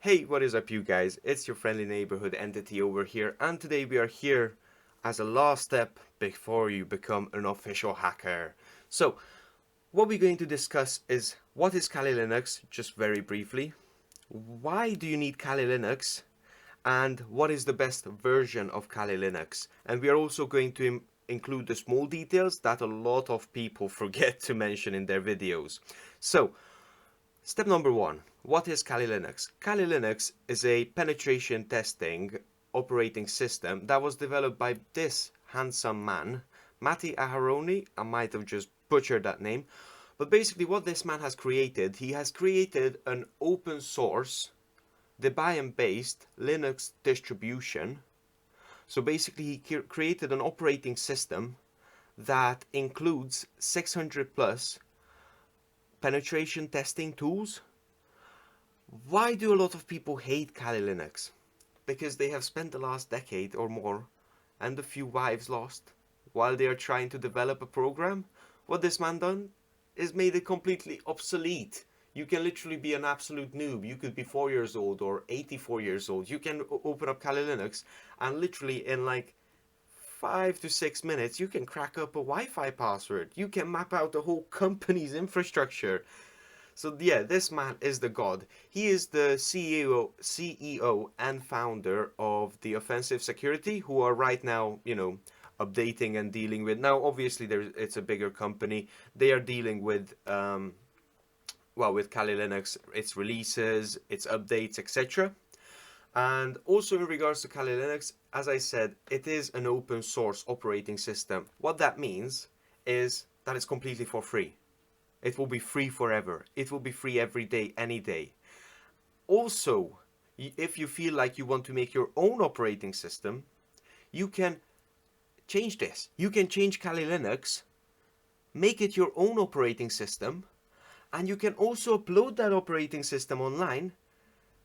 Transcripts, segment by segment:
Hey, what is up you guys? It's your friendly neighborhood entity over here, and today we are here as a last step before you become an official hacker. So, what we're going to discuss is what is Kali Linux, just very briefly. Why do you need Kali Linux? And what is the best version of Kali Linux? And we are also going to include the small details that a lot of people forget to mention in their videos. So, step number one, what is Kali Linux? Kali Linux is a penetration testing operating system that was developed by this handsome man, Matti Aharoni. I might have just butchered that name, but basically what this man has created, he has created an open source Debian-based Linux distribution. So basically he created an operating system that includes 600 plus penetration testing tools. Why do a lot of people hate Kali Linux? Because they have spent the last decade or more and a few wives lost while they are trying to develop a program. What this man done is made it completely obsolete. You can literally be an absolute noob. You could be 4 years old or 84 years old. You can open up Kali Linux and literally in like 5 to 6 minutes you can crack up a Wi-Fi password. You can map out the whole company's infrastructure. So yeah, this man is the god. He is the CEO and founder of the Offensive Security, who are right now, updating and dealing with. Now, obviously, it's a bigger company. They are dealing with, with Kali Linux, its releases, its updates, etc. And also in regards to Kali Linux, as I said, it is an open source operating system. What that means is that it's completely for free. It will be free forever. It will be free every day, any day. Also, if you feel like you want to make your own operating system, you can change this. You can change Kali Linux, make it your own operating system, and you can also upload that operating system online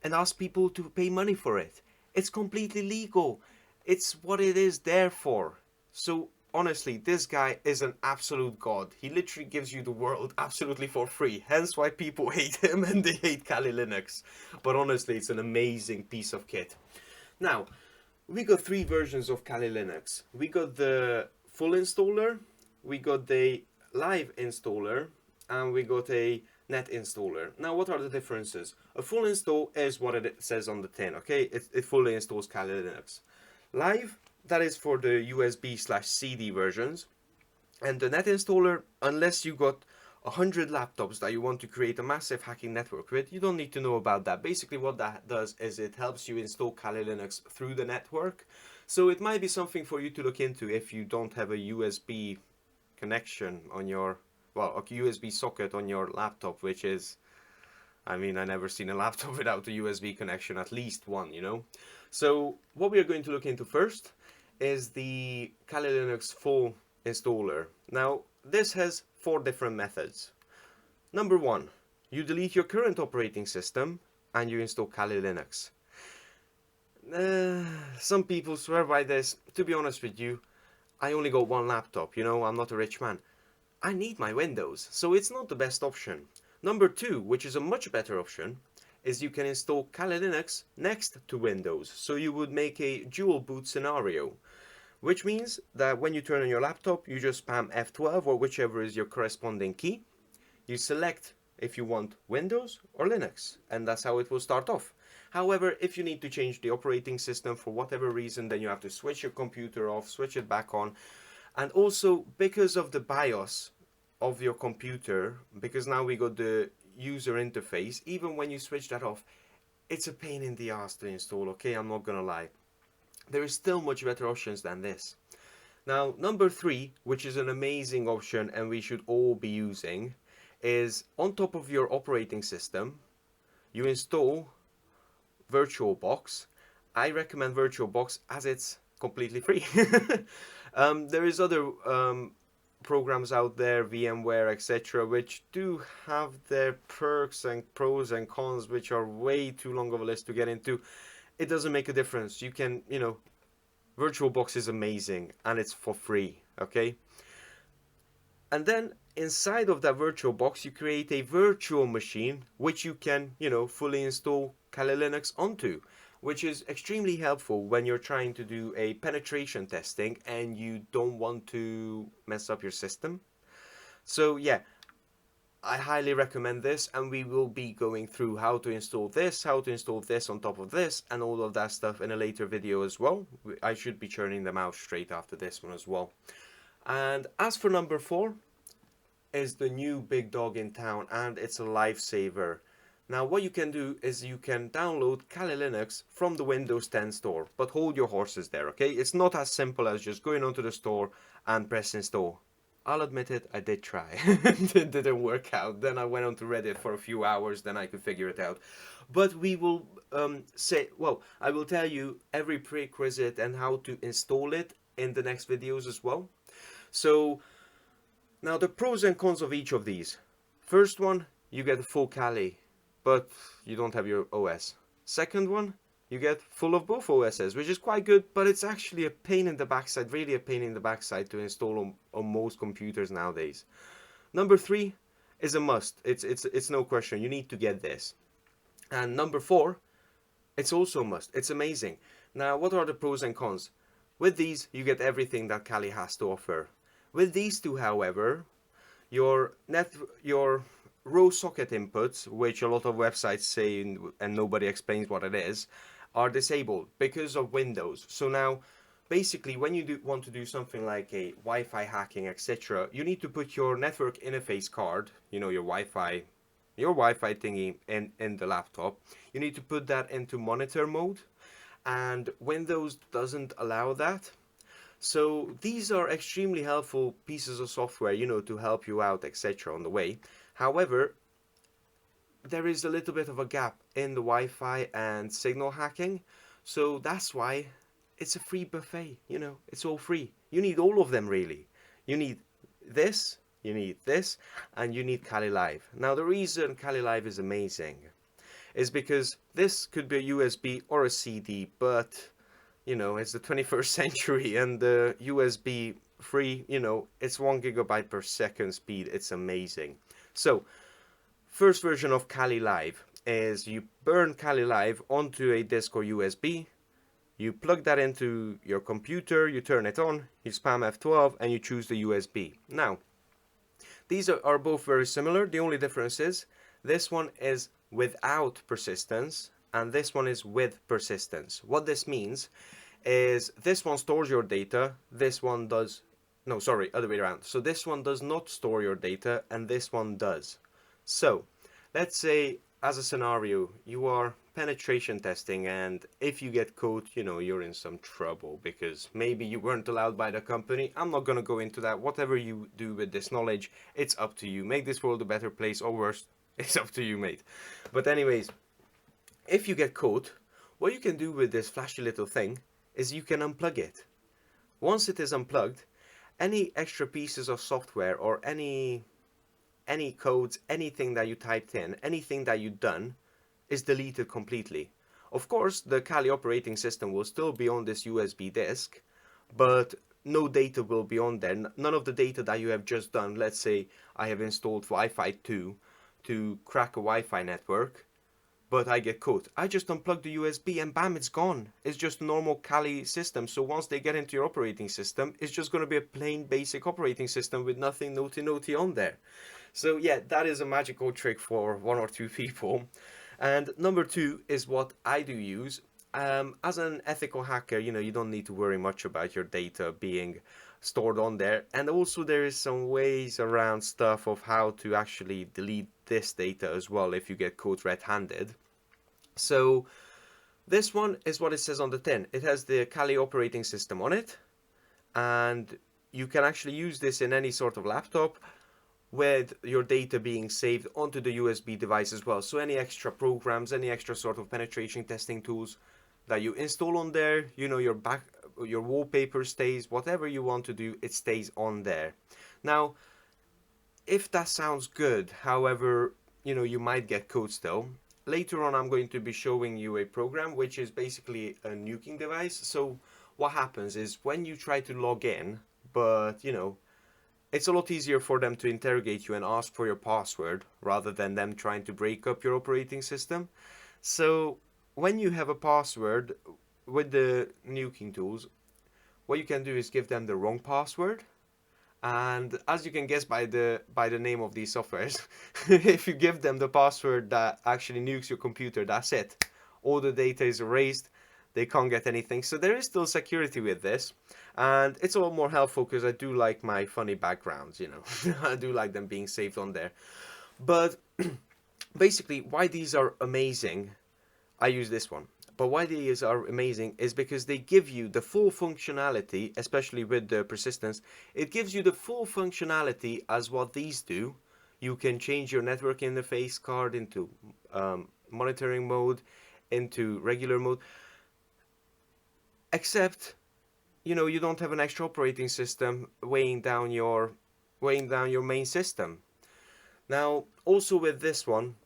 and ask people to pay money for it. It's completely legal. It's what it is there for. So honestly, this guy is an absolute god. He literally gives you the world absolutely for free. Hence why people hate him and they hate Kali Linux. But honestly, it's an amazing piece of kit. Now, we got 3 versions of Kali Linux. We got the full installer, we got the live installer, and we got a net installer. Now, what are the differences? A full install is what it says on the tin, okay? It fully installs Kali Linux. Live, that is for the USB/CD versions. And the net installer, unless you got 100 laptops that you want to create a massive hacking network with, you don't need to know about that. Basically what that does is it helps you install Kali Linux through the network. So it might be something for you to look into if you don't have a USB connection on your, a USB socket on your laptop, which is, I never seen a laptop without a USB connection, at least one, So what we are going to look into first is the Kali Linux full installer. Now, this has 4 different methods. Number 1, you delete your current operating system and you install Kali Linux. Some people swear by this. To be honest with you, I only got one laptop, I'm not a rich man. I need my Windows, so it's not the best option. Number 2, which is a much better option, is you can install Kali Linux next to Windows. So you would make a dual boot scenario, which means that when you turn on your laptop, you just spam F12 or whichever is your corresponding key. You select if you want Windows or Linux, and that's how it will start off. However, if you need to change the operating system for whatever reason, then you have to switch your computer off, switch it back on. And also, because of the BIOS of your computer, because now we got the user interface, even when you switch that off, it's a pain in the ass to install, okay? I'm not gonna lie. There is still much better options than this. Now, number 3, which is an amazing option and we should all be using, is on top of your operating system, you install Virtualbox. I recommend Virtualbox as it's completely free. There is other programs out there, VMware, etc., which do have their perks and pros and cons, which are way too long of a list to get into. It doesn't make a difference. You can, Virtualbox is amazing and it's for free, okay? And then inside of that VirtualBox, you create a virtual machine which you can, fully install Kali Linux onto, which is extremely helpful when you're trying to do a penetration testing and you don't want to mess up your system. So yeah, I highly recommend this, and we will be going through how to install this on top of this, and all of that stuff in a later video as well. I should be churning them out straight after this one as well. And as for number 4, is the new big dog in town, and it's a lifesaver. Now what you can do is you can download Kali Linux from the Windows 10 store, but hold your horses there, okay? It's not as simple as just going onto the store and press install. I'll admit it, I did try. It didn't work out. Then I went on to Reddit for a few hours, then I could figure it out. But we will I will tell you every prerequisite and how to install it in the next videos as well. So now the pros and cons of each of these. First one, you get a full Kali, but you don't have your OS. Second one, you get full of both OSs, which is quite good, but it's actually a pain in the backside, really a pain in the backside to install on most computers nowadays. Number 3 is a must. It's no question. You need to get this. And number 4, it's also a must. It's amazing. Now, what are the pros and cons? With these, you get everything that Kali has to offer. With these two, however, your row socket inputs, which a lot of websites say and nobody explains what it is, are disabled because of Windows. So now, basically, when you want to do something like a Wi-Fi hacking, etc., you need to put your network interface card, your Wi-Fi thingy in the laptop. You need to put that into monitor mode, and Windows doesn't allow that. So these are extremely helpful pieces of software, to help you out, etc. on the way. However, there is a little bit of a gap in the Wi-Fi and signal hacking, so that's why it's a free buffet. It's all free. You need all of them, really. You need this, and you need Kali Live. Now, the reason Kali Live is amazing is because this could be a USB or a CD, but it's the 21st century, and the USB free, it's 1 GB per second speed. It's amazing. So first version of Kali Live is you burn Kali Live onto a disk or USB, you plug that into your computer, you turn it on, you spam F12, and you choose the USB. Now, these are both very similar. The only difference is this one is without persistence and this one is with persistence. What this means is this one stores your data, this one does, no, sorry, other way around. So this one does not store your data and this one does. So let's say, as a scenario, you are penetration testing, and if you get caught, you're in some trouble because maybe you weren't allowed by the company. I'm not going to go into that. Whatever you do with this knowledge, it's up to you. Make this world a better place, or worse, it's up to you, mate. But anyways, if you get caught, what you can do with this flashy little thing is you can unplug it. Once it is unplugged, any extra pieces of software or any codes, anything that you typed in, anything that you've done is deleted completely. Of course, the Kali operating system will still be on this USB disk, but no data will be on there. None of the data that you have just done. Let's say I have installed Wi-Fi 2 to crack a Wi-Fi network, but I get caught. I just unplug the USB and bam, it's gone. It's just a normal Kali system. So once they get into your operating system, it's just going to be a plain basic operating system with nothing naughty on there. So yeah, that is a magical trick for 1 or 2 people. And number 2 is what I do use. As an ethical hacker, you don't need to worry much about your data being stored on there. And also there is some ways around stuff of how to actually delete this data as well if you get caught red-handed. So this one is what it says on the tin. It has the Kali operating system on it, and you can actually use this in any sort of laptop with your data being saved onto the USB device as well. So any extra programs, any extra sort of penetration testing tools that you install on there, your wallpaper stays, whatever you want to do, it stays on there. Now, if that sounds good, however, you might get caught still. Later on, I'm going to be showing you a program which is basically a nuking device. So what happens is when you try to log in, but it's a lot easier for them to interrogate you and ask for your password rather than them trying to break up your operating system. So when you have a password with the nuking tools, what you can do is give them the wrong password. And as you can guess by the name of these softwares, if you give them the password that actually nukes your computer, that's it. All the data is erased. They can't get anything. So there is still security with this, and it's a lot more helpful because I do like my funny backgrounds. You know, I do like them being saved on there. But basically, why these are amazing, I use this one. But why these are amazing is because they give you the full functionality, especially with the persistence. It gives you the full functionality as what these do. You can change your network interface card into monitoring mode, into regular mode. Except, you know, you don't have an extra operating system weighing down your main system. Now, also with this one,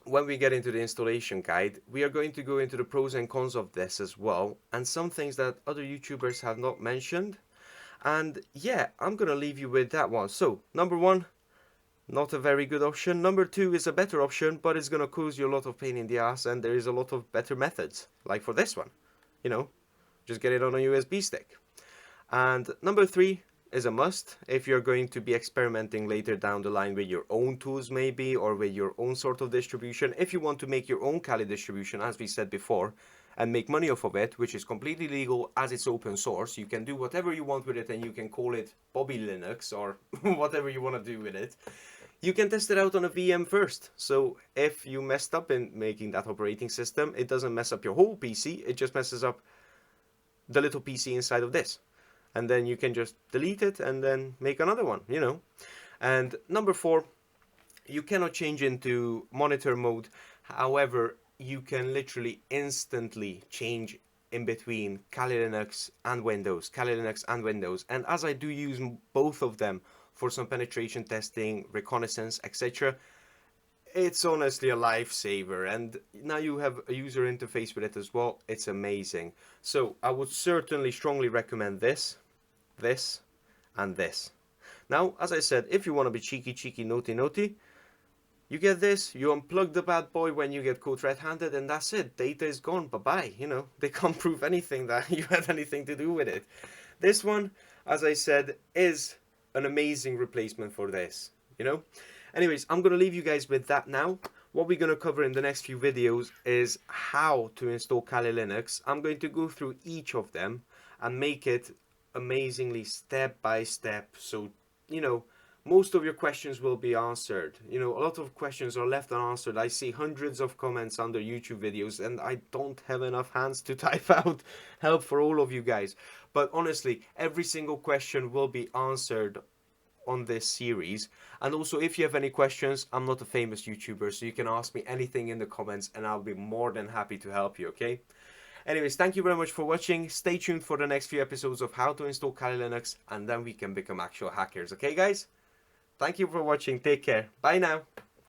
when we get into the installation guide, we are going to go into the pros and cons of this as well, and some things that other YouTubers have not mentioned. And yeah, I'm gonna leave you with that one. So, number one, not a very good option. Number two is a better option, but it's gonna cause you a lot of pain in the ass, and there is a lot of better methods, like for this one. You know, just get it on a USB stick. And number three is a must if you're going to be experimenting later down the line with your own tools maybe, or with your own sort of distribution. If you want to make your own Kali distribution, as we said before, and make money off of it, which is completely legal as it's open source. You can do whatever you want with it, and you can call it Bobby Linux or whatever you want to do with it. You can test it out on a VM first. So if you messed up in making that operating system, it doesn't mess up your whole PC, it just messes up the little PC inside of this. And then you can just delete it and then make another one, you know. And number four, you cannot change into monitor mode. However, you can literally instantly change in between Kali Linux and Windows, Kali Linux and Windows. And as I do use both of them for some penetration testing, reconnaissance, etc., it's honestly a lifesaver, and now you have a user interface with it as well. It's amazing. So I would certainly strongly recommend this, and this. Now, as I said, if you want to be cheeky, naughty, you get this, you unplug the bad boy when you get caught red-handed, and that's it. Data is gone, bye-bye. You know, they can't prove anything that you had anything to do with it. This one, as I said, is an amazing replacement for this, you know. Anyways, I'm going to leave you guys with that now. What we're going to cover in the next few videos is how to install Kali Linux. I'm going to go through each of them and make it amazingly step by step. So, you know, most of your questions will be answered. You know, a lot of questions are left unanswered. I see hundreds of comments under YouTube videos, and I don't have enough hands to type out help for all of you guys. But honestly, every single question will be answered on this series. And also, if you have any questions, I'm not a famous YouTuber, so you can ask me anything in the comments and I'll be more than happy to help you, okay? Anyways, thank you very much for watching. Stay tuned for the next few episodes of how to install Kali Linux, and then we can become actual hackers, okay guys? Thank you for watching. Take care. Bye now.